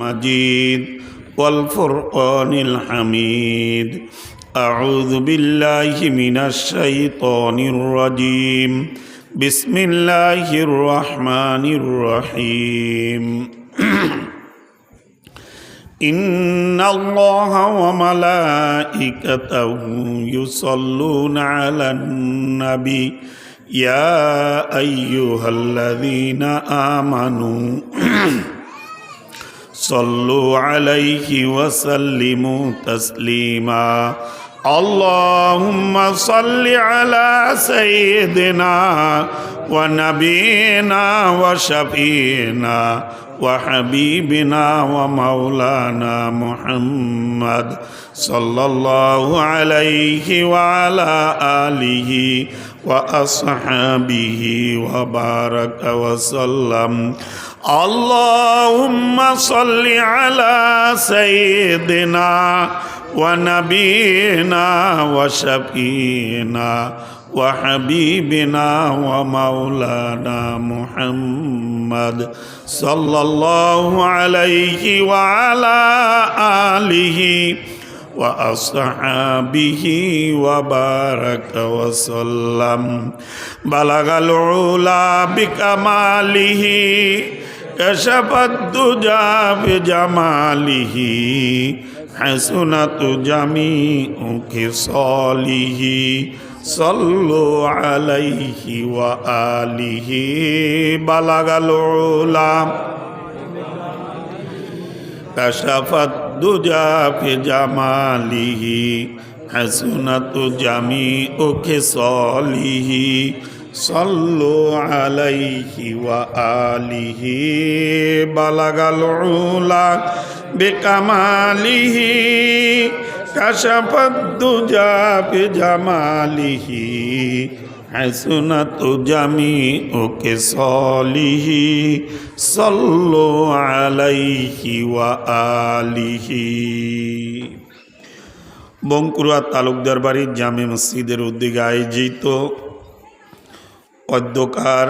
مجيد والفرقان الحميد أعوذ بالله من الشيطان الرجيم بسم الله الرحمن الرحيم إن الله وملائكته يصلون على النبي يا أيها الذين آمنوا صلوا عليه وسلموا تسليما اللهم صل على سيدنا ونبينا وشفينا وحبيبنا ومولانا محمد صلى الله عليه وعلى آله وأصحابه وبارك وسلم اللهم صل على سيدنا ونبينا وشفينا وحبيبنا ومولانا محمد صلى الله عليه وعلى آله وأصحابه وبارك وسلم بلغ العلا بكماله كشف الدجى بجماله حسنت جميع خصاله صلوا عليه وآله بلغ العلا كشف الدجى بجماله حسنت جميع خصاله صلوا عليه وآله بلغ العلا بكماله كشف الدجى بجماله حسنت جميع خصاله صلوا عليه وآله বঙ্কুড়া তালুকদার বাড়ির জামে মসজিদের উদ্যোগে আয়োজিত অধ্যকার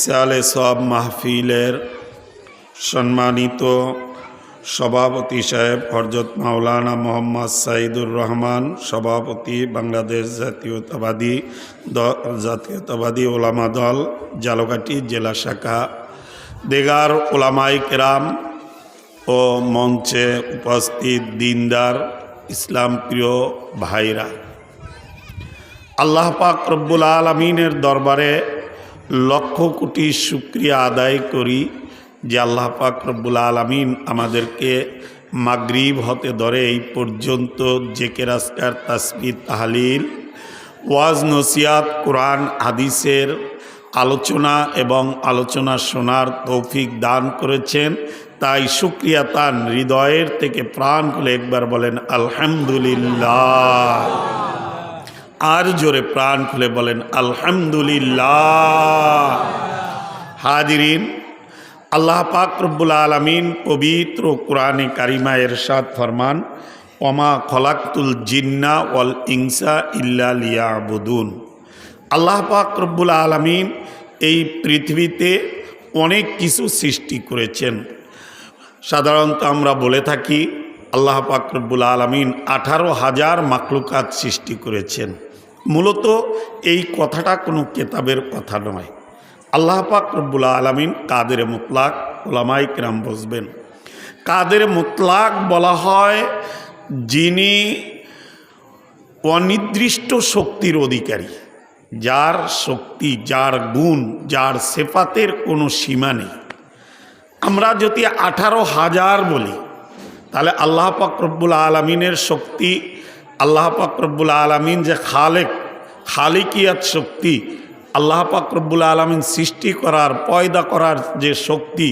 সালে সব মাহফিলের সম্মানিত সভাপতি সাহেব হযরত মাওলানা মোহাম্মদ সাইদুর রহমান, সভাপতি বাংলাদেশ জাতীয়তাবাদী ওলামা দল ঝালকাঠি জেলা শাখা, দেগার ওলামায়ে কেরাম ও মঞ্চে উপস্থিত দিনদার ইসলাম প্রিয় ভাইরা, আল্লাহ পাক রব্বুল আলামিনের দরবারে লক্ষ কোটি শুকরিয়া আদায় করি যে আল্লাহ পাক রব্বুল আলামিন আমাদেরকে মাগরিব হতে ধরে এই পর্যন্ত জিকির আজকার তাসবিহ তাহলিল ওয়াজ নসিহাত কোরআন হাদিসের আলোচনা এবং আলোচনা শোনার তৌফিক দান করেছেন। তাই শুকরিয়া তান হৃদয়ের থেকে প্রাণ খুলে একবার বলেন আলহামদুলিল্লাহ, আর জোরে প্রাণ খুলে বলেন আলহামদুলিল্লাহ। হাজিরিন, আল্লাহ পাক রব্বুল আলামিন পবিত্র কোরআনে কারিমা ইরশাদ ফরমান, ওমা খলাকতুল জিন্না ওয়াল ইনসা ইল্লা লিয়াবুদুন। আল্লাহ পাক রব্বুল আলামিন এই পৃথিবীতে অনেক কিছু সৃষ্টি করেছেন। সাধারণত আমরা বলে থাকি আল্লাহ পাক রব্বুল আলামিন 18,000 মাখলুকাত সৃষ্টি করেছেন। মূলত এই কথাটা কোনো কেতাবের কথা নয়। আল্লাহ পাক রব্বুল আলামিন কাদের মুতলাক, ওলামায়ে কেরাম বুঝবেন। কাদের মুতলাক বলা হয় যিনি অনির্দিষ্ট শক্তির অধিকারী, যার শক্তি, যার গুণ, যার সিফাতের কোনো সীমা নেই। আমরা যদি 18,000 বলি তাহলে আল্লাহ পাক রব্বুল আলামিনের শক্তি, আল্লাহ পাক রব্বুল আলামিন যে খালিকিয়াত শক্তি, আল্লাহ পাক রব্বুল আলামিন সৃষ্টি করার পয়দা করার যে শক্তি,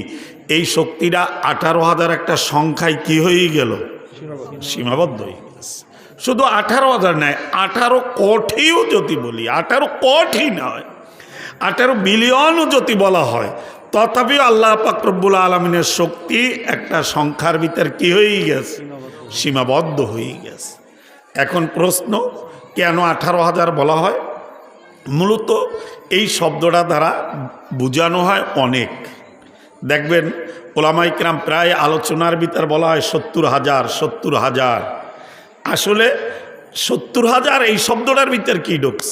এই শক্তিটা 18,000 একটা সংখ্যায় কি হয়ে গেল, সীমাবদ্ধ হয়ে গেছে। শুধু 18,000 নয়, 18 কোটিও যদি বলি, 18 কোটি নয়, 18 বিলিয়নও যদি বলা হয়, তথাপিও আল্লাহ পাক রব্বুল আলামিনের শক্তি একটা সংখ্যার ভিতর কি হয়ে গেছে, সীমাবদ্ধ হয়ে গেছে। এখন প্রশ্ন, কেন 18,000 বলা হয়? মূলত এই শব্দটা দ্বারা বোঝানো হয় অনেক, দেখবেন ওলামায়ে কেরাম প্রায় আলোচনার ভিতর বলা হয় 70,000। আসলে 70,000 এই শব্দটার ভিতর কি ঢুকস?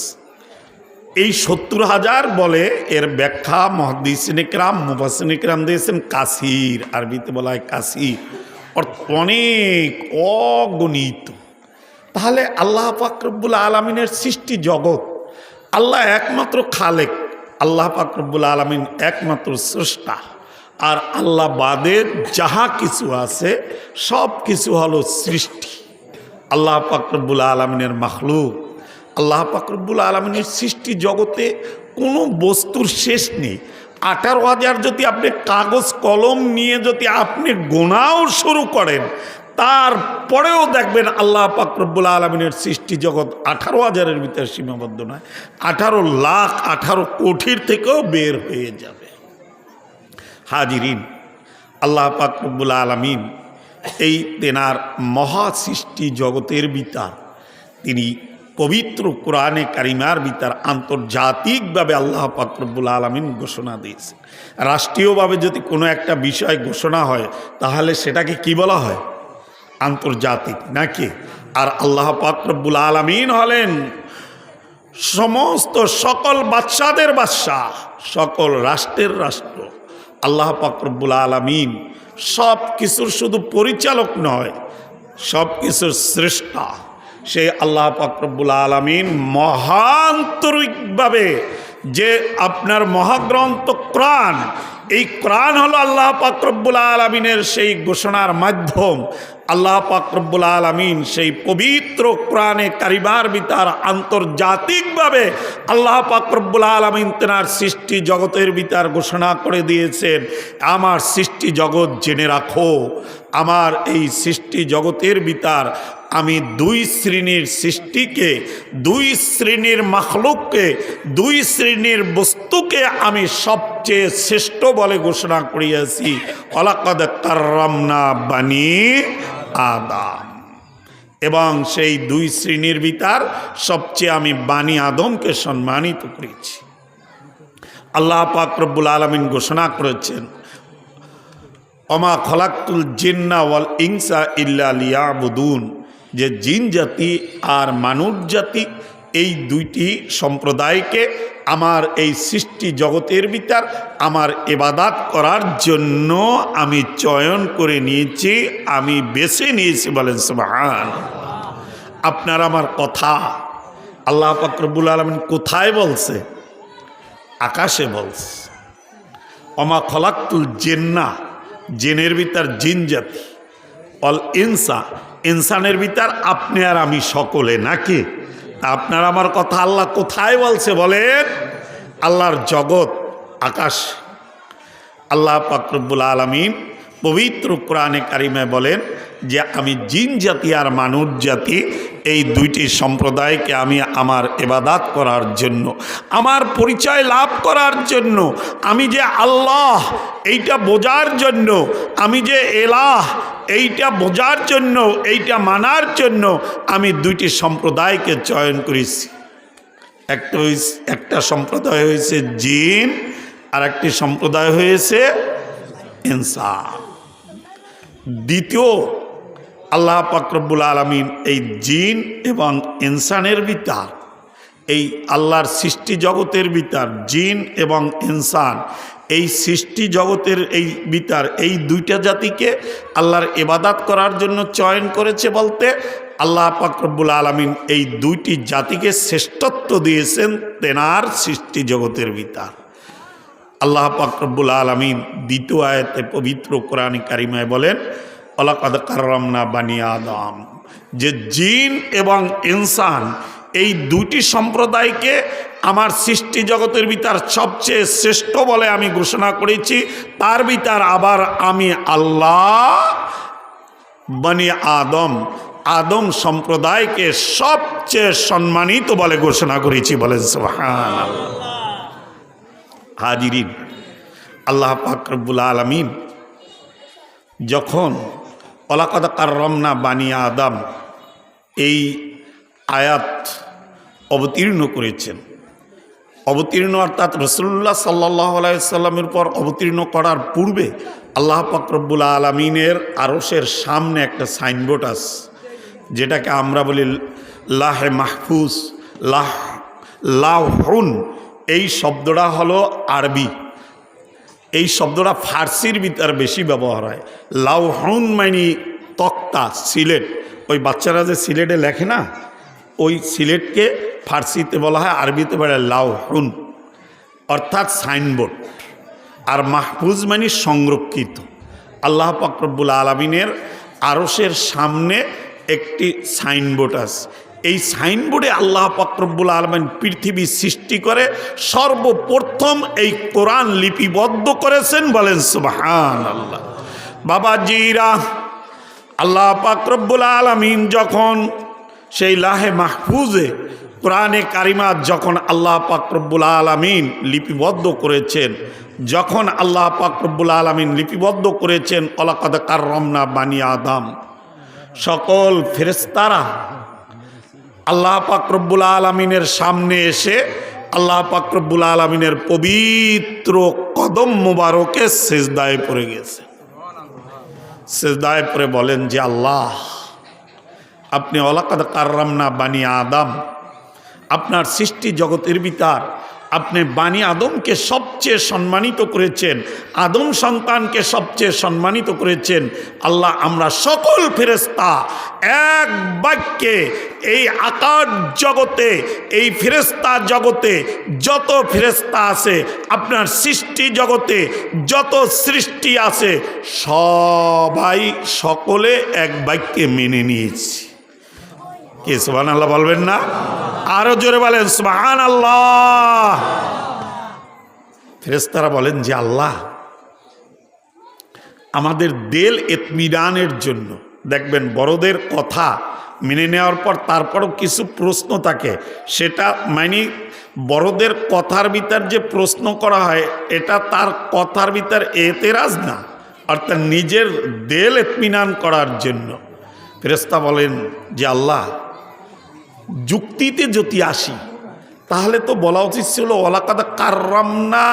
এই 70,000 বলে এর ব্যাখ্যা মুহাদ্দিসিনে কেরাম মুফাসসিরিনে কেরাম দিয়েছেন কাসির, আরবিতে বলা হয় কাসির, অনেক, অগণিত। তাহলে আল্লাহ পাক রব্বুল আলামিনের সৃষ্টি জগৎ, আল্লাহ একমাত্র খালেক, আল্লাহ পাক রব্বুল আলামিন একমাত্র স্রষ্টা। আর আল্লাহ বাদে যাহা কিছু আছে সব কিছু হলো সৃষ্টি। আল্লাহ পাক রব্বুল আলামিনের মাখলুক। আল্লাহ পাক রব্বুল আলামিনের সৃষ্টি জগতে কোনো বস্তুর শেষ নেই। 18,000 যদি আপনি কাগজ কলম নিয়ে যদি আপনি গোনাও শুরু করেন, তারপরেও দেখবেন আল্লাহ পাক রব্বুল আলামিনের সৃষ্টি জগৎ 18,000-এর ভিতরে সীমাবদ্ধ নয়, 18 লাখ 18 কোটির থেকেও বের হয়ে যাবে। হাজিরিন, আল্লাহ পাক রব্বুল আলামিন এই তেনার মহা সৃষ্টি জগতের ভিতর তিনি পবিত্র কোরআনে কারিমার ভিতর আন্তর্জাতিকভাবে আল্লাহ পাক রব্বুল আলামিন ঘোষণা দিয়েছে। রাষ্ট্রীয়ভাবে যদি কোনো একটা বিষয় ঘোষণা হয় তাহলে সেটাকে কি বলা হয়? আন্তর্জাতিক, নাকি? আর আল্লাহ পাক রব্বুল আলামিন হলেন সমস্ত সকল বাদশাদের বাদশাহ, সকল রাষ্ট্রের রাষ্ট্র। আল্লাহ পাক রব্বুল আলামিন সব কিছুর শুধু পরিচালক নয়, সব কিছুর স্রষ্টা। সেই আল্লাহ পাক রব্বুল আলামিন মহান্তরিকভাবে যে আপনার মহাগ্রন্থ কোরআন, এই কোরআন হলো আল্লাহ পাক রব্বুল আলামিনের সেই ঘোষণার মাধ্যম। আল্লাহ পাক রব্বুল আলামিন সেই পবিত্র কোরআনে কারিমার ভিতর আন্তর্জাতিকভাবে আল্লাহ পাক রব্বুল আলামিন তেনার সৃষ্টি জগতের ভিতর ঘোষণা করে দিয়েছেন, আমার সৃষ্টি জগৎ জেনে রাখো, আমার এই সৃষ্টি জগতের ভিতর আমি দুই শ্রেণীর সৃষ্টিকে, দুই শ্রেণীর মাখলুককে, দুই শ্রেণীর বস্তুকে আমি সবচেয়ে শ্রেষ্ঠ বলে ঘোষণা করিয়াছি। ওয়ালাকাদ কাররামনা বানি আদম। এবং সেই দুই শ্রেণীর ভিতর সবচেয়ে আমি বানি আদমকে সম্মানিত করেছি। আল্লাহ পাক রব্বুল আলামিন ঘোষণা করেছেন, ওমা খলাকতুল জিন্না ওয়াল ইনসা ইল্লা লিয়াবুদুন, যে জিন জাতি আর মানব জাতি এই দুইটি সম্প্রদায়কে আমার এই সৃষ্টি জগতের ভিতর আমার ইবাদত করার জন্য আমি চয়ন করে নিয়েছি, আমি বেছে নিয়েছি। বলেন সুবহানাল্লাহ। আপনার আমার কথা আল্লাহ পাক রব্বুল আলামিন কোথায় বলছে? আকাশে বলছে। ওমা খলাকতুল জিন্না, জিনের ভিতর জিন জাতি, অল ইনসা, ইনসানের ভিতর আপনি আর আমি সকলে, নাকি? আপনার আমার কথা আল্লাহ কোথায় বলছে বলেন? আল্লাহর জগৎ আকাশ। আল্লাহ পাক রব্বুল আলামিন পবিত্র কোরআনে কারিমায় বলেন যে আমি জিন জাতি আর মানব জাতি এই দুইটি সম্প্রদায়কে আমি আমার ইবাদত করার জন্য, আমার পরিচয় লাভ করার জন্য, আমি যে আল্লাহ এইটা বোঝার জন্য, আমি যে এলাহ এইটা বোঝার জন্য, এইটা মানার জন্য আমি দুইটি সম্প্রদায়কে চয়ন করেছি। একটা সম্প্রদায় হয়েছে জিন, আর একটি সম্প্রদায় হয়েছে ইনসান। দ্বিতীয় আল্লাহ পাক রব্বুল আলামিন এই জিন এবং ইনসানের ভিতর, এই আল্লাহর সৃষ্টি জগতের ভিতর জিন এবং ইনসান, এই সৃষ্টি জগতের এই ভিতর এই দুইটা জাতিকে আল্লাহর ইবাদত করার জন্য চয়ন করেছে। বলতে আল্লাহ পাক রব্বুল আলামিন এই দুইটি জাতিকে শ্রেষ্ঠত্ব দিয়েছেন তেনার সৃষ্টি জগতের ভিতর। আল্লাহ পাক রব্বুল আলামিন দ্বিতীয় আয়াতে পবিত্র কোরআনে কারিমায় বলেন, ওয়ালাকাদ কাররামনা বানি আদম, যে জিন এবং ইনসান এই দুইটি সম্প্রদায়কে আমার সৃষ্টি জগতের ভিতর সবচেয়ে শ্রেষ্ঠ বলে আমি ঘোষণা করেছি। তার ভিতর আবার আমি আল্লাহ বানি আদম, আদম সম্প্রদায়কে সবচেয়ে সম্মানিত বলে ঘোষণা করেছি। বলেন সুবহানাল্লাহ। হাজিরিন, আল্লাহ পাক রব্বুল আলামিন যখন ওয়ালাকাদ কাররামনা বানি আদম এই আয়াত অবতীর্ণ করেছেন, অবতীর্ণ অর্থাৎ রাসূলুল্লাহ সাল্লাল্লাহু আলাইহি সাল্লামের পর অবতীর্ণ করার পূর্বে আল্লাহ পাক রব্বুল আলামিনের আরশের সামনে একটা সাইনবোর্ড আছে, যেটাকে আমরা বলি লাহে মাহফুজ, লাউহুন। এই শব্দটা হলো আরবি, এই শব্দটা ফার্সির ভিতর বেশি ব্যবহার হয়। লাউহুন মানে তক্তা, সিলেট। ওই বাচ্চারা যে সিলেটে লেখে না, ওই সিলেটকে ফার্সিতে বলা হয়, আরবিতে বলে লাউহুন, অর্থাৎ সাইনবোর্ড। আর মাহফুজ মানে সংরক্ষিত। আল্লাহ পাক রব্বুল আলামিনের আরশের সামনে একটি সাইনবোর্ড আছে। এই সাইনবোর্ডে আল্লাহ পাক রব্বুল আলামিন পৃথিবী সৃষ্টি করে সর্বপ্রথম এই কোরআন লিপিবদ্ধ করেছেন। বলেন সুবহানাল্লাহ। বাবাজিরা, আল্লাহ পাক রব্বুল আলামিন যখন সেই লাহে মাহফুজে কোরআনে কারিমা যখন আল্লাহ পাক রব্বুল আলামিন লিপিবদ্ধ করেছেন, যখন আল্লাহ পাক রব্বুল আলামিন লিপিবদ্ধ করেছেন ওয়ালাকাদ কাররামনা বানি আদম, সকল ফেরেশতারা আল্লাহ পাক রব্বুল আলামিনের সামনে এসে আল্লাহ পাক রব্বুল আলামিনের পবিত্র কদম মোবারকে সিজদায় পড়ে গেছে। সিজদায় পড়ে বলেন যে আল্লাহ, আপনি ওয়ালাকাদ কাররামনা বানি আদম, আপনার সৃষ্টি জগতের ভিতর আপনি বানি আদমকে সবচেয়ে সম্মানিত করেছেন, আদম সন্তানকে সবচেয়ে সম্মানিত করেছেন। আল্লাহ, আমরা সকল ফেরেশতা এক বাক্যে এই আকাশ জগতে, এই ফেরেশতা জগতে যত ফেরেশতা আছে, আপনার সৃষ্টি জগতে যত সৃষ্টি আছে, সবাই সকলে এক বাক্যে মেনে নিয়েছি। কে সুবহানাল্লাহ বলবেন না? আরো জোরে বলেন সুবহানাল্লাহ। ফেরেশতারা বলেন যে আল্লাহ, আমাদের দিল ইতমিনানের জন্য, দেখবেন বড়দের কথা মেনে নেওয়ার পর তারপরও কিছু প্রশ্ন থাকে, সেটা মানে বড়দের কথার ভিতর যে প্রশ্ন করা হয় এটা তার কথার ভিতর এতেরাজ না, অর্থাৎ নিজের দিল ইতমিনান করার জন্য। ফেরেশতা বলেন যে আল্লাহ, যুক্তিতে যদি আসি তাহলে তো বলা উচিত ছিল ওয়ালাকাদ কাররামনা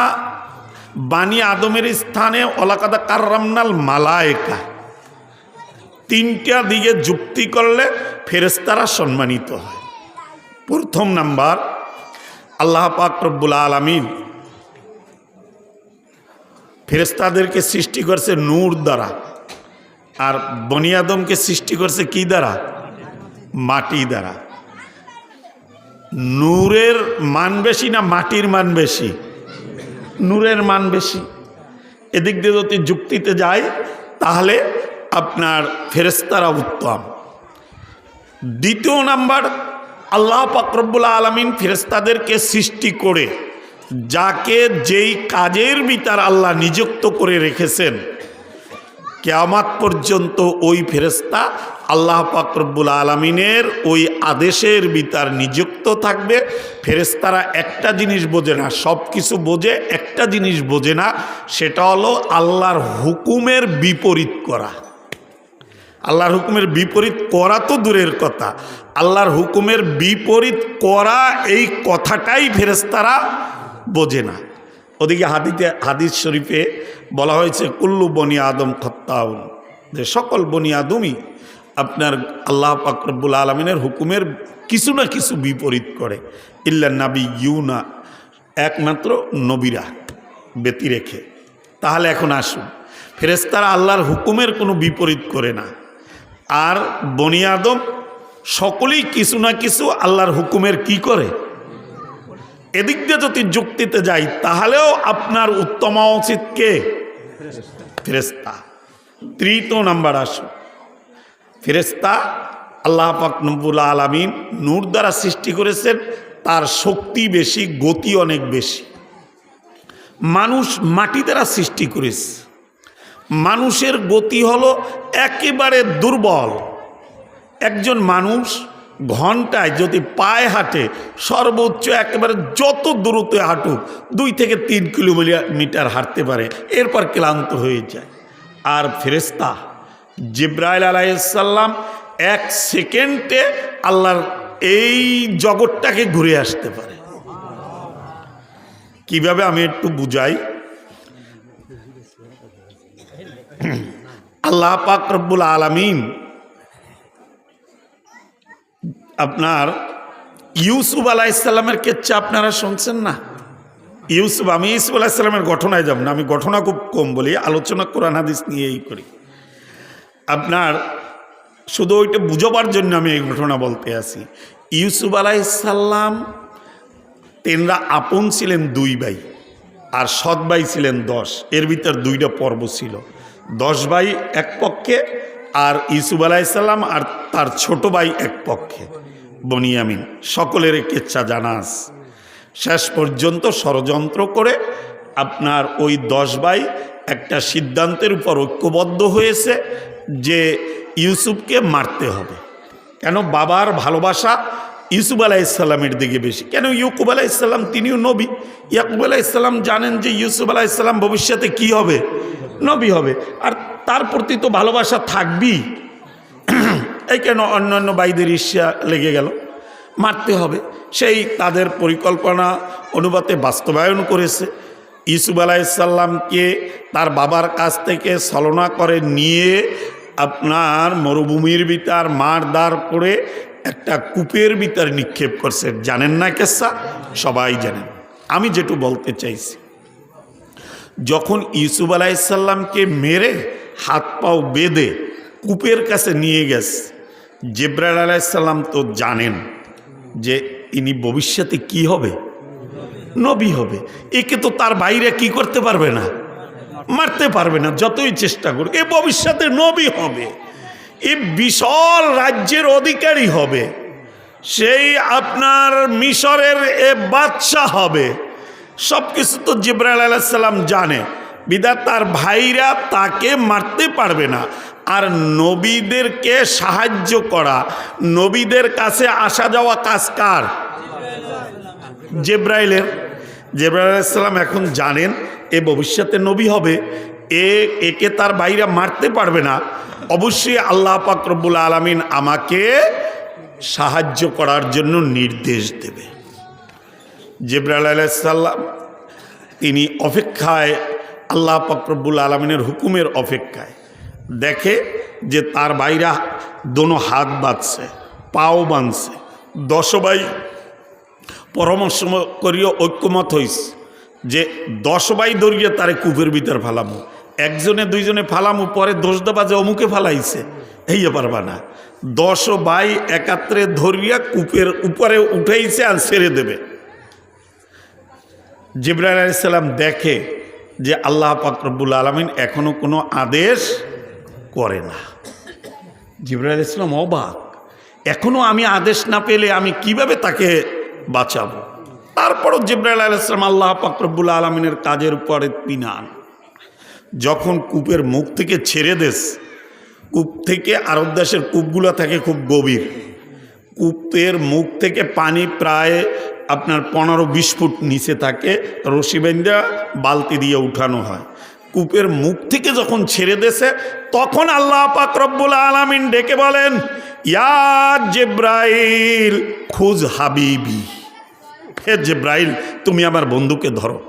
বানি আদমের স্থানে ওয়ালাকাদ কাররামনাল মালায়েকা। তিনটা দিকে যুক্তি করলে ফেরেশতারা সম্মানিত হয়। প্রথম নাম্বার, আল্লাহ পাক রব্বুল আলামিন ফেরেশতাদেরকে সৃষ্টি করছে নূর দ্বারা, আর বনি আদমকে সৃষ্টি করছে কি দ্বারা? মাটি দ্বারা। নূরের মান বেশি না মাটির মান বেশি? নূরের মান বেশি। এদিক দিয়ে যদি যুক্তিতে যায় তাহলে আপনার ফেরেশতারা উত্তম। দ্বিতীয় নাম্বার, আল্লাহ পাক রব্বুল আলামিন ফেরেশতাদেরকে সৃষ্টি করে যাকে যেই কাজের ভিতর আল্লাহ নিযুক্ত করে রেখেছেন, কিয়ামত পর্যন্ত ওই ফেরেশতা আল্লাহ পাক রব্বুল আলামিনের ওই আদেশের ভিতর নিযুক্ত থাকবে। ফেরেশতারা একটা জিনিস বোঝে না, সব কিছু বোঝে, একটা জিনিস বোঝে না, সেটা হলো আল্লাহর হুকুমের বিপরীত করা। আল্লাহর হুকুমের বিপরীত করা তো দূরের কথা, আল্লাহর হুকুমের বিপরীত করা এই কথাটাই ফেরেশতারা বোঝে না। ওদিকে হাদিস শরীফে বলা হয়েছে কুল্লু বনি আদম খত্তাউন, যে সকল বনি আদমই আপনার আল্লাহ পাক রব্বুল আলামিনের হুকুমের কিছু না কিছু বিপরীত করে, ইল্লা নাবি ইউনা, একমাত্র নবীরা ব্যতি রেখে। তাহলে এখন আসুন, ফেরেশতারা আল্লাহর হুকুমের কোনো বিপরীত করে না, আর বনি আদম সকলেই কিছু না কিছু আল্লাহর হুকুমের কি করে। এদিক দিয়ে যদি যুক্তিতে যাই তাহলেও আপনার উত্তম উচিত কে? ফেরেশতা। তৃতীয় নাম্বার আসুন, ফেরেশতা আল্লাহ পাক রব্বুল আলামিন নূর দ্বারা সৃষ্টি করেছেন, তার শক্তি বেশি, গতি অনেক বেশি। মানুষ মাটি দ্বারা সৃষ্টি করেছে, মানুষের গতি হলো একেবারে দুর্বল। একজন মানুষ ঘন্টায় যদি পায়ে হাঁটে, সর্বোচ্চ একেবারে যত দূরত্বে হাঁটুক 2 থেকে 3 কিলোমিটার হাঁটতে পারে, এরপর ক্লান্ত হয়ে যায়। আর ফেরেশতা জিবরাইল আলাইহিস সালাম 1 সেকেন্ডে আল্লাহর এই জগৎটাকে ঘুরে আসতে পারে। কিভাবে আমি একটু বুঝাই। আল্লাহ পাক রব্বুল আলামিন আপনার ইউসুফ আলাইহিসসালামের কেচ্ছা আপনারা শুনছেন না? আমি ইউসুফ আলাইহিসসালামের ঘটনায় যাব না, আমি ঘটনা খুব কম বলি, আলোচনা কোরআন হাদিস নিয়েই করি। আপনার শুধু ওইটা বুঝবার জন্য আমি এই ঘটনা বলতে আসি। ইউসুফ আলাইহিসসালাম তেনরা আপন ছিলেন 2 ভাই, আর সৎ ভাই ছিলেন 10। এর ভিতর 2টা পর্ব ছিল। 10 ভাই এক পক্ষে, আর ইউসুফ আলাইহিসসালাম আর তার ছোট ভাই এক পক্ষে, বনিয়ামিন। সকলের কেচ্ছা জানা আছে। শেষ পর্যন্ত ষড়যন্ত্র করে আপনার ওই 10 ভাই একটা সিদ্ধান্তের উপর ঐক্যবদ্ধ হয়েছে যে ইউসুফকে মারতে হবে। কেন? বাবার ভালোবাসা ইউসুফ আলাইহিসসালামের দিকে বেশি। কেন? ইয়াকুব আলাইহিসসালাম তিনিও নবী। ইয়াকুব আলাইহিসসালাম জানেন যে ইউসুফ আলাইহিসসালাম ভবিষ্যতে কি হবে, নবী হবে, আর তার প্রতি তো ভালোবাসা থাকবেই। এই কেন অন্যান্য ভাইদের ঈর্ষা লেগে গেল, মারতে হবে। সেই তাদের পরিকল্পনা অনুপাতে বাস্তবায়ন করেছে। ইউসুফ আলাইহিসসালামকে তার বাবার কাছ থেকে ছলনা করে নিয়ে আপনার মরুভূমির ভিতর মারদার করে একটা কূপের ভিতর নিক্ষেপ করছে। জানেন না কেসা? সবাই জানেন। আমি যেটু বলতে চাইছি, যখন ইউসুফ আলাইহিসসালামকে মেরে হাত পাও বেঁধে কূপের কাছে নিয়ে গেছে, জিবরাইল আলাইহিসসালাম তো জানেন যে ইনি ভবিষ্যতে কি হবে, নবী হবে। একে তো তার বাইরে কি করতে পারবে না, মারতে পারবে না, যতই চেষ্টা করুক। এ ভবিষ্যতে নবী হবে, এ বিশাল রাজ্যের অধিকারী হবে, সেই আপনার মিশরের এ বাদশাহ হবে। সব কিছু তো জিবরাইল আলাইহিসসালাম জানে, বিধায় তার ভাইরা তাকে মারতে পারবে না। আর নবীদেরকে সাহায্য করা, নবীদের কাছে আসা যাওয়া কাজ কার? জিবরাইলের। জিবরাইল আলাইহিসসালাম এখন জানেন এ ভবিষ্যতে নবী হবে, একে তার ভাইরা মারতে পারবে না। অবশ্যই আল্লাহ পাক রব্বুল আলামিন আমাকে সাহায্য করার জন্য নির্দেশ দেবে। জিবরাইল আলাইহিসসালাম তিনি অপেক্ষায়, আল্লাহ পাক রব্বুল আলামিনের হুকুমের অপেক্ষায়। দেখে যে তার ভাইরা দোনো হাত বাঁধছে, পাও বাঁধছে। 10 ভাই পরামর্শ করিয়া ঐক্যমত হইছে যে 10 ভাই দৌড়িয়ে তারে কূপের ভিতর ফালামো। একজনে দুইজনে ফালামো, পরে দোষ দেবা যে অমুকে ফালাইছে, এই পারবা না। 10 ভাই একাত্রে ধরিয়া কূপের উপরে উঠাইছে আর ছেড়ে দেবে। জিবরাইল আলাইহিসসালাম দেখে যে আল্লাহ পাক রব্বুল আলামিন এখনো কোনো আদেশ করে না। জিবরাইল আলাইহিসসালাম অবাক, এখনো আমি আদেশ না পেলে আমি কিভাবে তাকে বাঁচাবো? তারপরও জিবরাইল আলাইহিসসালাম আল্লাহ পাক রব্বুল আলামিনের কাজের উপরে বিনান। যখন কূপের মুখ থেকে ছেড়ে দেশ, কূপ থেকে আরব দেশের কূপগুলো থাকে খুব গভীর, কূপের মুখ থেকে পানি প্রায় আপনার 15-20 ফুট নিচে থাকে, রশি বেঁধে বালতি দিয়ে উঠানো হয়। কূপের মুখ থেকে যখন ছেড়ে দেছে, তখন আল্লাহ পাক রব্বুল আলামিন ডেকে বলেন, ইয়া জিবরাইল খুজ হাবিবি, হে জিবরাইল তুমি আমার বন্ধুকে ধরো।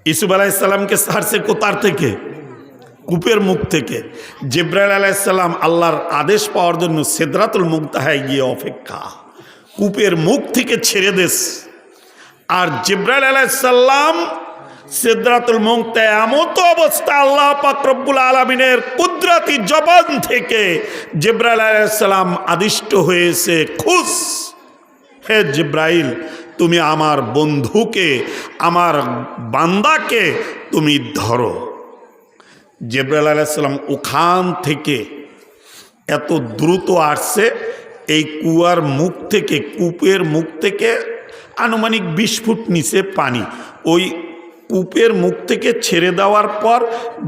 ইউসুফ আলাইহিসসালামকে ছাড়ছে কোথার থেকে? কূপের মুখ থেকে। জিবরাইল আলাইহিসসালাম আল্লাহর আদেশ পাওয়ার জন্য সিদরাতুল মুনতাহায় গিয়ে অপেক্ষা, কূপের মুখ থেকে ছেড়ে দেশ। আর জিবরাইল আলাইহিসসালাম সিদরাতুল মুনতাহা এমত অবস্থা, আল্লাহ পাক রব্বুল আলামিনের কুদরতি জবান থেকে জিবরাইল আলাইহিসসালাম আদিষ্ট হয়েছে, খুশ, হে জিবরাইল তুমি আমার বন্ধুকে, আমার বান্দাকে তুমি ধরো। জিবরাইল আলাইহিসসালাম ওখান থেকে এত দ্রুত আসছে, এই কুয়ার মুখ থেকে, কূপের মুখ থেকে আনুমানিক 20 ফুট নিচে পানি। ওই কূপের মুখ থেকে ছেড়ে দেওয়ার পর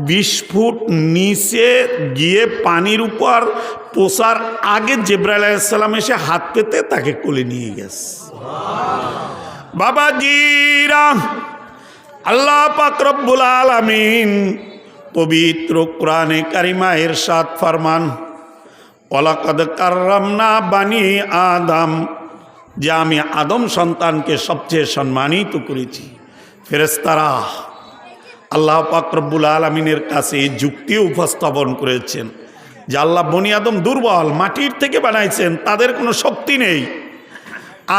20 ফুট নিচে গিয়ে পানির উপর পোষার আগে জিবরাইল আলাইহিসসালাম এসে হাত পেতে তাকে কোলে নিয়ে গেছে। বাবাজিরা, আল্লাহ পাক রব্বুল আলামিন পবিত্র কোরআনে কারিমা ইরশাদ ফরমান, ওয়ালাকাদ কাররামনা বানি আদম, যে আমি আদম সন্তানকে সবচেয়ে সম্মানিত করেছি। ফেরেশতারা আল্লাহ পাক রব্বুল আলামিনের কাছে এই যুক্তি উপস্থাপন করেছেন যে আল্লাহ বনি আদম দুর্বল, মাটির থেকে বানাইছেন, তাদের কোনো শক্তি নেই,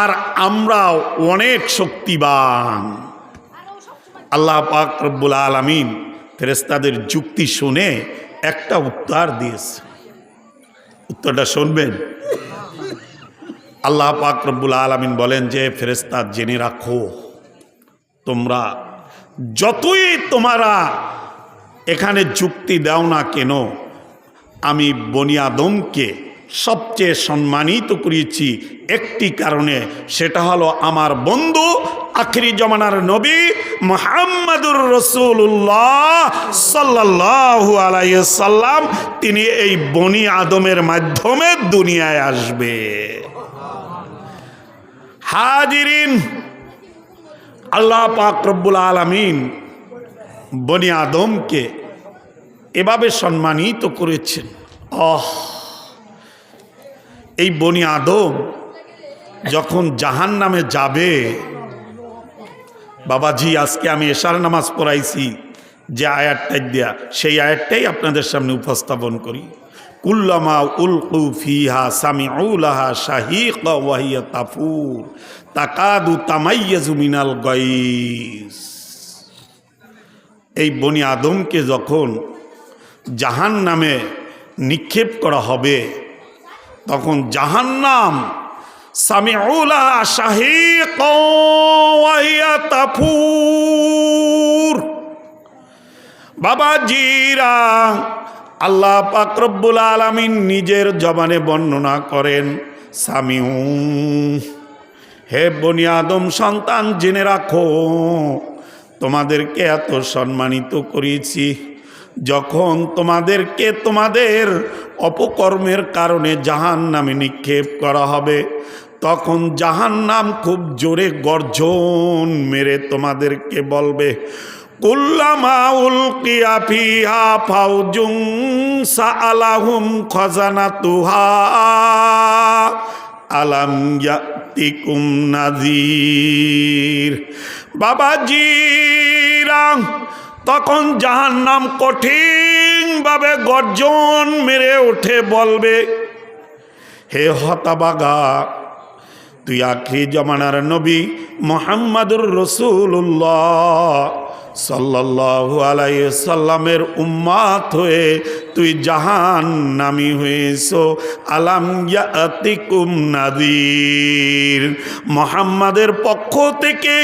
আর আমরা অনেক শক্তিবান। আল্লাহ পাক রব্বুল আলামিন ফেরেশতাদের যুক্তি শুনে একটা উত্তর দিয়েছে। উত্তরটা শুনবেন। আল্লাহ পাক রব্বুল আলামিন বলেন যে ফেরেশতা জেনে রাখো, তোমরা যতই তোমরা এখানে যুক্তি দাও না কেন, আমি বনি আদমকে সবচেয়ে সম্মানিত করেছি একটি কারণে, সেটা হলো আমার বন্ধু আখিরি জমানার নবী মুহাম্মাদুর রাসূলুল্লাহ সাল্লাল্লাহু আলাইহি সাল্লাম, তিনি এই বনি আদমের মাধ্যমে দুনিয়ায় আসবে। হাজিরিন, আল্লাহ পাক রব্বুল আলামিন বনি আদমকে এভাবে সম্মানিত করেছেন। এই বনি আদম যখন জাহান্নামে যাবে, বাবাজি আজকে আমি এশার নামাজ পড়াইছি যে আয়াতটাই দেয়া, সেই আয়াতটাই আপনাদের সামনে উপস্থাপন করি। কুল্লামা উলকু ফিহা সামিউ লাহা শাহীকা ওয়া হিয়া তাফুর তাকাদু তামাইয়াজু মিনাল গায়স। এই বনি আদমকে যখন জাহান্নামে নিক্ষেপ করা হবে, তখন জাহান্নাম সামিউ লাহা শাহীকা ওয়া হিয়া তাফুর। বাবাজিরা, আল্লাহ পাক রব্বুল আলামিন নিজের জবানে বর্ণনা করেন, সামিউ, হে বনি আদম সন্তান জেনে রাখো, তোমাদেরকে এত সম্মানিত করেছি, যখন তোমাদেরকে তোমাদের অপকর্মের কারণে জাহান্নামে নিক্ষেপ করা হবে, তখন জাহান্নাম খুব জোরে গর্জন মেরে তোমাদেরকে বলবে, কুল্লামা উলকিয়া ফিহা ফাউজুন সাআলাহুম খাজানাতুহা আলাম ইয়াতিকুম নাযীর। বাবাজিরা, তখন জাহান্নাম কঠিনভাবে গর্জন মেরে উঠে বলবে, হে হতভাগা, তুই আখিরি জমানার নবী মুহাম্মাদুর রাসূলুল্লাহ সাল্লাল্লাহু আলাইহি সাল্লামের উম্মত হয়ে তুই জাহান্নামী হয়েছো। আলাম ইয়াতিকুম নাযীর, মুহাম্মাদের পক্ষ থেকে